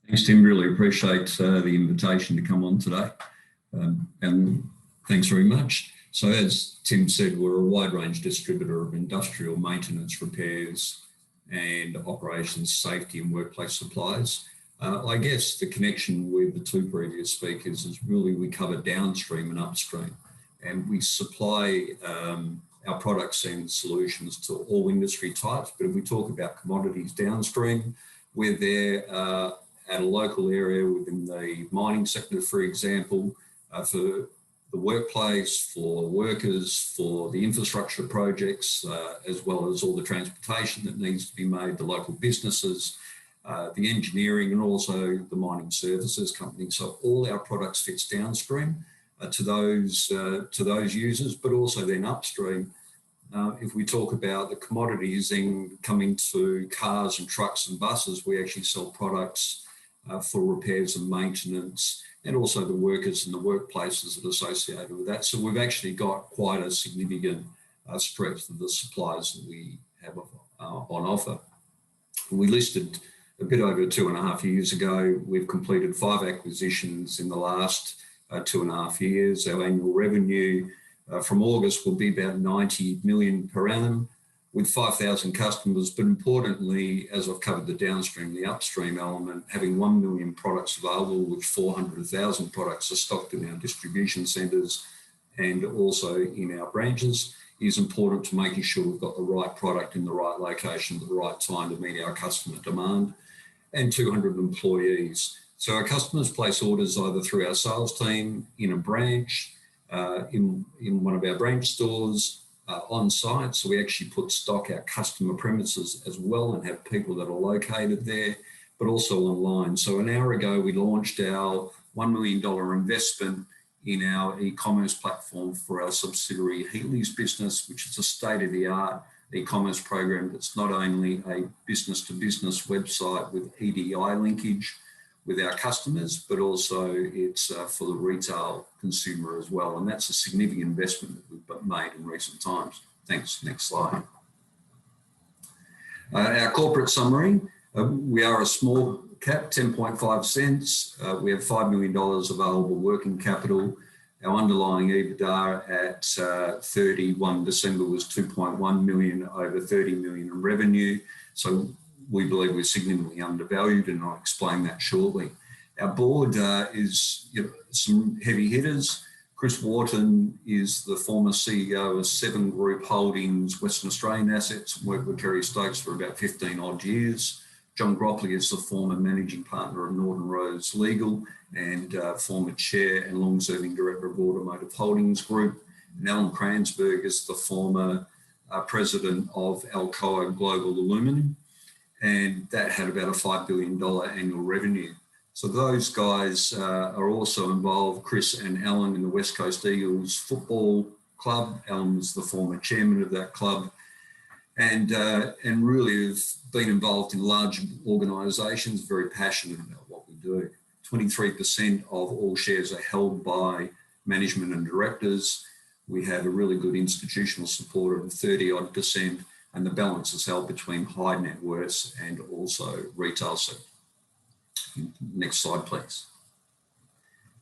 Thanks, Tim. Really appreciate the invitation to come on today. And thanks very much. So as Tim said, we're a wide range distributor of industrial maintenance, repairs and operations, safety and workplace supplies. I guess the connection with the two previous speakers is really we cover downstream and upstream, and we supply our products and solutions to all industry types. But if we talk about commodities downstream, we're there at a local area within the mining sector, for example, for the workplace, for workers, for the infrastructure projects, as well as all the transportation that needs to be made, the local businesses, the engineering, and also the mining services company. So all our products fits downstream to those users, but also then upstream. If we talk about the commodities then coming to cars and trucks and buses, we actually sell products for repairs and maintenance, and also the workers and the workplaces that are associated with that. So we've actually got quite a significant stretch of the suppliers that we have on offer. We listed a bit over 2.5 years ago. We've completed 5 acquisitions in the last 2.5 years. Our annual revenue from August will be about 90 million per annum, with 5,000 customers, but importantly, as I've covered the downstream, the upstream element, having 1 million products available, which 400,000 products are stocked in our distribution centres and also in our branches, is important to making sure we've got the right product in the right location at the right time to meet our customer demand, and 200 employees. So our customers place orders either through our sales team, in a branch, in one of our branch stores, on site. So we actually put stock our customer premises as well and have people that are located there, but also online. So an hour ago, we launched our $1 million investment in our e-commerce platform for our subsidiary Heatley's business, which is a state-of-the-art e-commerce program that's not only a business-to-business website with EDI linkage with our customers, but also it's for the retail consumer as well. And that's a significant investment that we've made in recent times. Thanks. Next slide. Our corporate summary. We are a small cap, 10.5 cents. We have $5 million available working capital. Our underlying EBITDA at 31 December was 2.1 million, over 30 million in revenue. So we believe we're significantly undervalued, and I'll explain that shortly. Our board is some heavy hitters. Chris Wharton is the former CEO of Seven Group Holdings, Western Australian assets, worked with Kerry Stokes for about 15 odd years. John Gropley is the former managing partner of Norton Rose Legal and former chair and long-serving director of Automotive Holdings Group. And Alan Kransberg is the former president of Alcoa Global Aluminium, and that had about a $5 billion annual revenue. So those guys are also involved, Chris and Alan, in the West Coast Eagles football club. Alan was the former chairman of that club, and really have been involved in large organisations, very passionate about what we do. 23% of all shares are held by management and directors. We have a really good institutional support of 30 odd %, and the balance is held between high net worths and also retail sector. Next slide, please.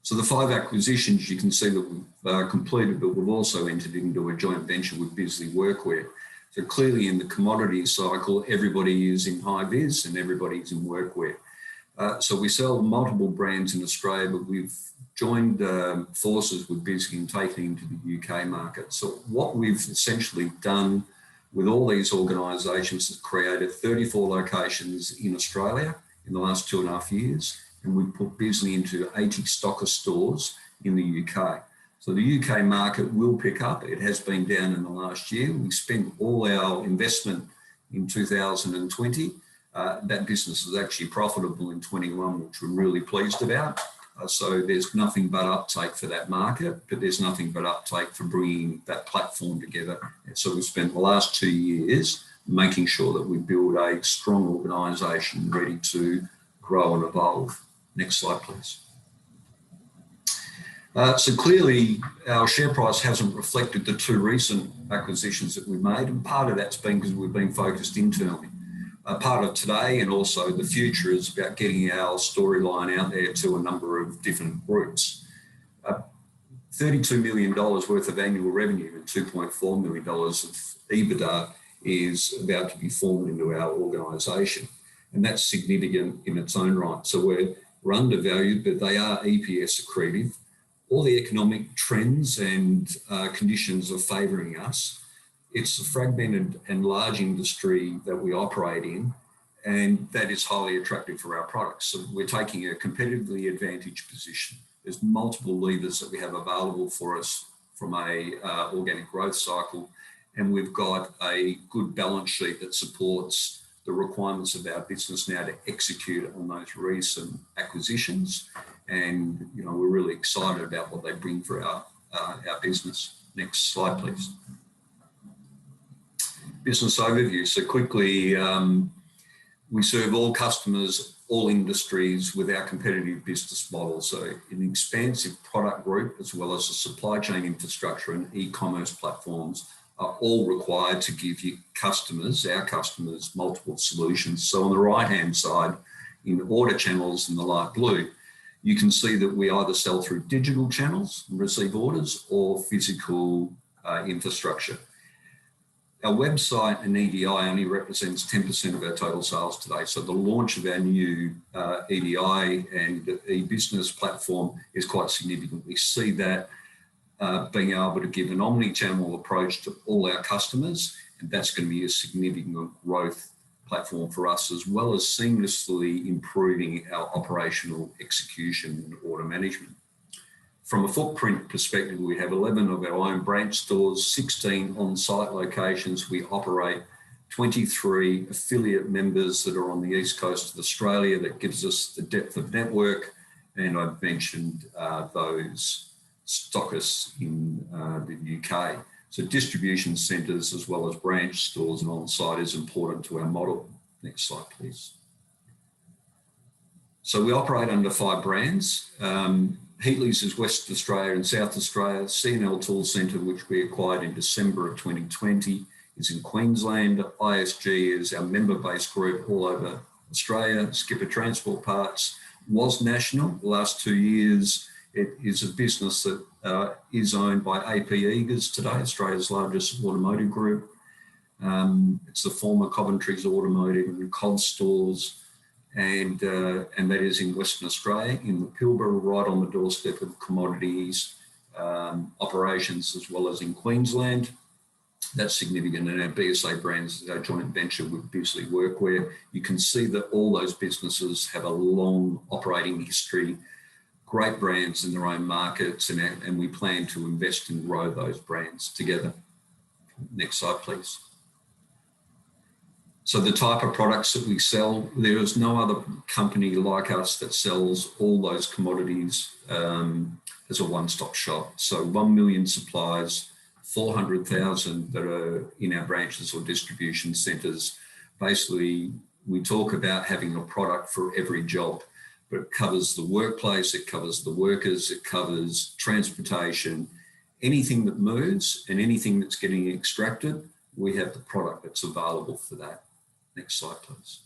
So the 5 acquisitions you can see that we've completed, but we've also entered into a joint venture with Bisley Workwear. So clearly in the commodity cycle, everybody is in high vis and everybody's in workwear. So we sell multiple brands in Australia, but we've joined forces with Bisley and taken into the UK market. So what we've essentially done with all these organisations has created 34 locations in Australia in the last 2.5 years, and we've put Bisley into 80 stocker stores in the UK. So the UK market will pick up. It has been down in the last year. We spent all our investment in 2020. That business is actually profitable in 21, which we're really pleased about. So there's nothing but uptake for that market, but there's nothing but uptake for bringing that platform together. And so we've spent the last 2 years making sure that we build a strong organisation ready to grow and evolve. Next slide, please. So clearly our share price hasn't reflected the 2 recent acquisitions that we made, and part of that's been because we've been focused internally. A part of today and also the future is about getting our storyline out there to a number of different groups. $32 million worth of annual revenue and $2.4 million of EBITDA is about to be formed into our organisation. And that's significant in its own right. So we're undervalued, but they are EPS accretive. All the economic trends and conditions are favouring us. It's a fragmented and large industry that we operate in, and that is highly attractive for our products. So we're taking a competitively advantaged position. There's multiple levers that we have available for us from a organic growth cycle, and we've got a good balance sheet that supports the requirements of our business now to execute on those recent acquisitions. And we're really excited about what they bring for our business. Next slide, please. Business overview. So quickly, we serve all customers, all industries with our competitive business model. So an expansive product group, as well as a supply chain infrastructure and e-commerce platforms, are all required to give you customers, our customers, multiple solutions. So on the right-hand side, in order channels in the light blue, you can see that we either sell through digital channels and receive orders or physical infrastructure. Our website and EDI only represents 10% of our total sales today. So the launch of our new EDI and e-business platform is quite significant. We see that being able to give an omni-channel approach to all our customers, and that's going to be a significant growth platform for us, as well as seamlessly improving our operational execution and order management. From a footprint perspective, we have 11 of our own branch stores, 16 on-site locations. We operate 23 affiliate members that are on the east coast of Australia. That gives us the depth of network. And I've mentioned those stockists in the UK. So distribution centres as well as branch stores and on-site is important to our model. Next slide, please. So we operate under 5 brands. Heatley's is West Australia and South Australia. C&L Tool Centre, which we acquired in December of 2020, is in Queensland. ISG is our member-based group all over Australia. Skipper Transport Parts was national. The last 2 years, it is a business that is owned by AP Eagers today, Australia's largest automotive group. It's the former Coventry's Automotive and Codd stores. And that is in Western Australia, in the Pilbara, right on the doorstep of commodities operations, as well as in Queensland. That's significant. And our BSA brands is our joint venture with Bisley Workwear. You can see that all those businesses have a long operating history, great brands in their own markets, and we plan to invest and grow those brands together. Next slide, please. So the type of products that we sell, there is no other company like us that sells all those commodities as a one-stop shop. So 1 million suppliers, 400,000 that are in our branches or distribution centres. Basically, we talk about having a product for every job, but it covers the workplace, it covers the workers, it covers transportation, anything that moves and anything that's getting extracted, we have the product that's available for that. Next slide, please.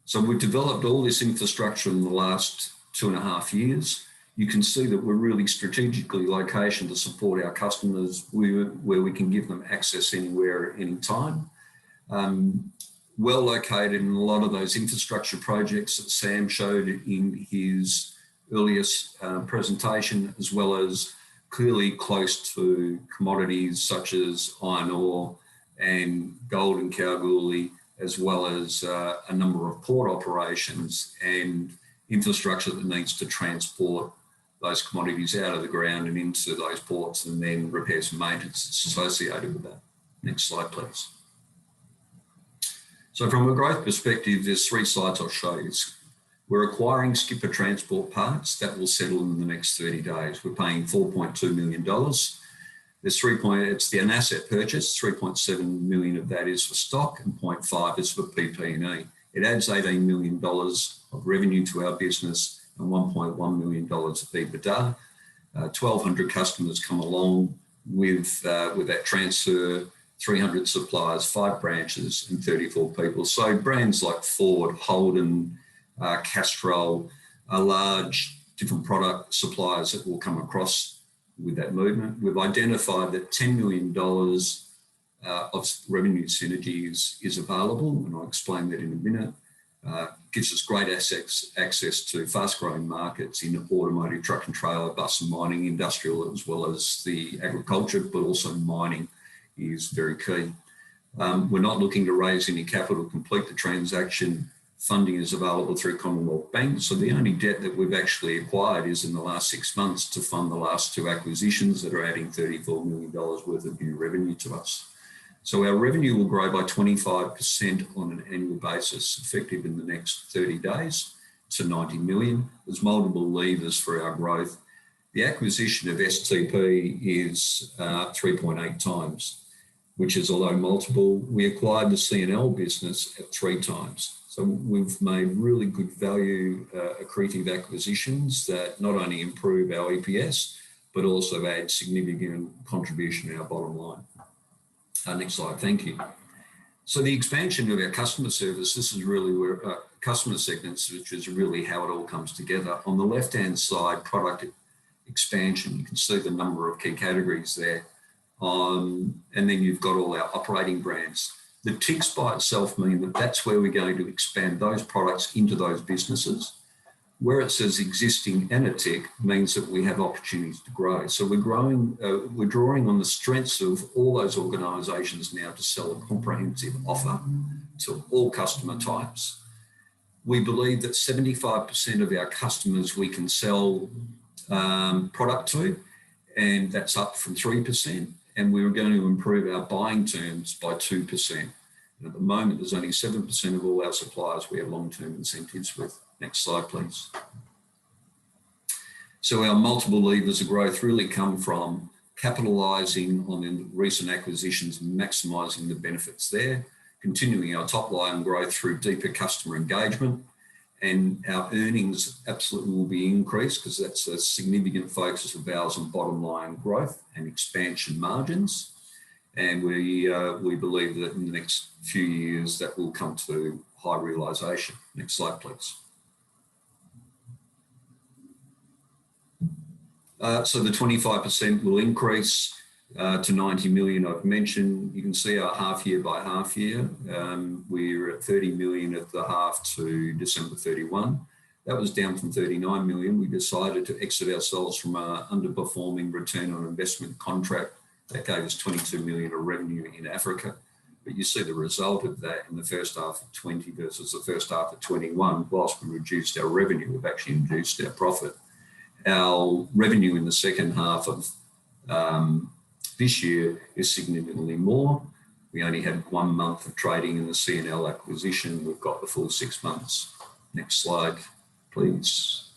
So we've developed all this infrastructure in the last 2.5 years. You can see that we're really strategically located to support our customers where we can give them access anywhere, anytime. Well located in a lot of those infrastructure projects that Sam showed in his earliest presentation, as well as clearly close to commodities such as iron ore and gold and Kalgoorlie, as well as a number of port operations and infrastructure that needs to transport those commodities out of the ground and into those ports, and then repairs and maintenance associated with that. Next slide, please. So from a growth perspective, there's 3 slides I'll show you. We're acquiring Skipper Transport Parts. That will settle in the next 30 days. We're paying $4.2 million. It's an asset purchase. 3.7 million of that is for stock and 0.5 is for PP&E. It adds $18 million of revenue to our business and $1.1 million of EBITDA. 1,200 customers come along with that transfer 300 suppliers, 5 branches and 34 people. So brands like Ford, Holden, Castrol are large different product suppliers that will come across with that movement. We've identified that $10 million of revenue synergies is available, and I'll explain that in a minute. Gives us great access to fast-growing markets in automotive, truck and trailer, bus and mining, industrial, as well as the agriculture, but also mining is very key. We're not looking to raise any capital to complete the transaction. Funding is available through Commonwealth Bank. So the only debt that we've actually acquired is in the last 6 months to fund the last 2 acquisitions that are adding $34 million worth of new revenue to us. So our revenue will grow by 25% on an annual basis, effective in the next 30 days to 90 million. There's multiple levers for our growth. The acquisition of STP is 3.8 times, which is a low multiple. We acquired the C&L business at 3 times. So we've made really good value accretive acquisitions that not only improve our EPS, but also add significant contribution to our bottom line. Next slide, thank you. So the expansion of our customer service, this is really where customer segments, which is really how it all comes together. On the left-hand side, product expansion, you can see the number of key categories there. And then you've got all our operating brands. The ticks by itself mean that that's where we're going to expand those products into those businesses. Where it says existing and a tick means that we have opportunities to grow. So we're growing, we're drawing on the strengths of all those organisations now to sell a comprehensive offer to all customer types. We believe that 75% of our customers we can sell product to, and that's up from 3%. And we're going to improve our buying terms by 2%. And at the moment, there's only 7% of all our suppliers we have long-term incentives with. Next slide, please. So our multiple levers of growth really come from capitalising on the recent acquisitions and maximising the benefits there, continuing our top line growth through deeper customer engagement, and our earnings absolutely will be increased because that's a significant focus of ours on bottom line growth and expansion margins. And we believe that in the next few years that will come to high realisation. Next slide, please. So the 25% will increase to 90 million I've mentioned. You can see our half year by half year. We're at 30 million at the half to December 31. That was down from 39 million. We decided to exit ourselves from an underperforming return on investment contract that gave us 22 million of revenue in Africa. But you see the result of that in the first half of 20 versus the first half of 21. Whilst we reduced our revenue, we've actually reduced our profit. Our revenue in the second half of this year is significantly more. We only had 1 month of trading in the C&L acquisition. We've got the full 6 months. Next slide, please.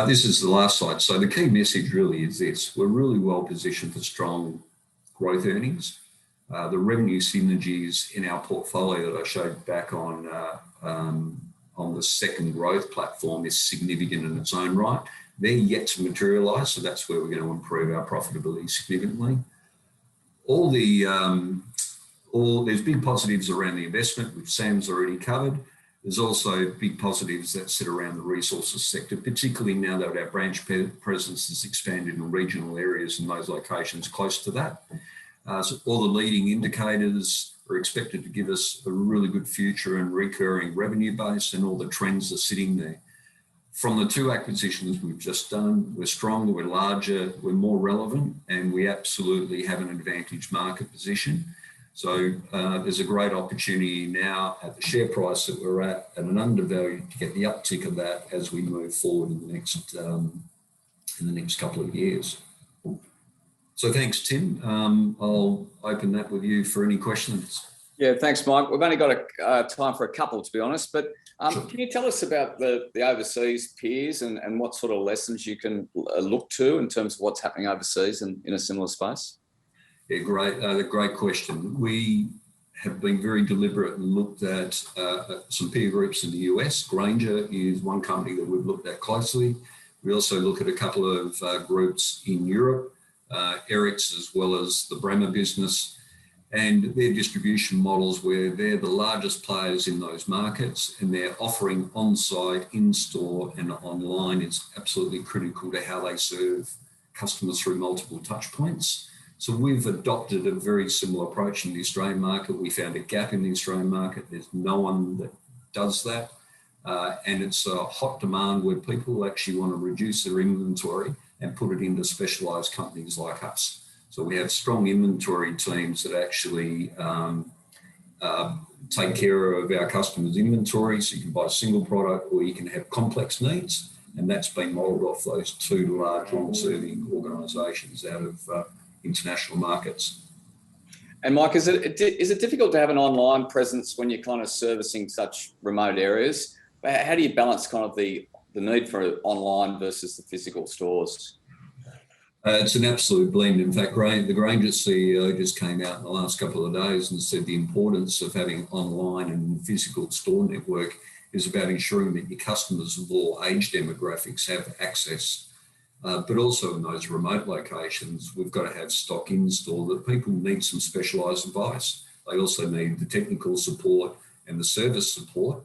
This is the last slide. So the key message really is this. We're really well positioned for strong growth earnings. The revenue synergies in our portfolio that I showed back on the second growth platform is significant in its own right. They're yet to materialise, so that's where we're going to improve our profitability significantly. There's big positives around the investment, which Sam's already covered. There's also big positives that sit around the resources sector, particularly now that our branch presence has expanded in regional areas and those locations close to that. So all the leading indicators are expected to give us a really good future and recurring revenue base, and all the trends are sitting there. From the 2 acquisitions we've just done, we're stronger, we're larger, we're more relevant, and we absolutely have an advantage market position. So there's a great opportunity now at the share price that we're at an undervalued to get the uptick of that as we move forward in the next couple of years. So thanks, Tim. I'll open that with you for any questions. Yeah, thanks, Mike. We've only got time for a couple, to be honest, but Sure. Can you tell us about the overseas peers and what sort of lessons you can look to in terms of what's happening overseas and in a similar space? Yeah, great question. We have been very deliberate and looked at some peer groups in the US. Granger is one company that we've looked at closely. We also look at a couple of groups in Europe, Eric's as well as the Bremer business. And their distribution models where they're the largest players in those markets, and they're offering on-site, in-store and online is absolutely critical to how they serve customers through multiple touch points. So we've adopted a very similar approach in the Australian market. We found a gap in the Australian market. There's no one that does that. And it's a hot demand where people actually want to reduce their inventory and put it into specialised companies like us. So we have strong inventory teams that actually take care of our customers' inventory. So you can buy a single product or you can have complex needs. And that's been modelled off those two large long-serving organisations out of international markets. And Mike, is it difficult to have an online presence when you're kind of servicing such remote areas? How do you balance kind of the need for online versus the physical stores? It's an absolute blend. In fact, the Grainger's CEO just came out in the last couple of days and said the importance of having online and physical store network is about ensuring that your customers of all age demographics have access. But also in those remote locations, we've got to have stock in store that people need some specialised advice. They also need the technical support and the service support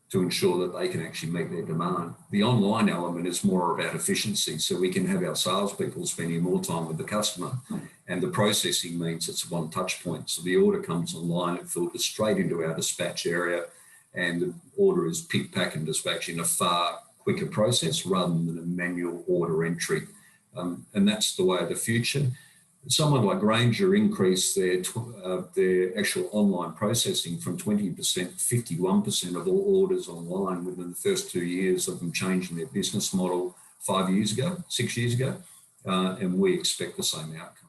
to ensure that they can actually meet their demand. The online element is more about efficiency, so we can have our salespeople spending more time with the customer, and the processing means it's one touch point. So the order comes online, it filters straight into our dispatch area, and the order is picked, packed and dispatched in a far quicker process rather than a manual order entry. And that's the way of the future. Someone like Grainger increased their actual online processing from 20% to 51% of all orders online within the first 2 years of them changing their business model 6 years ago. And we expect the same outcome.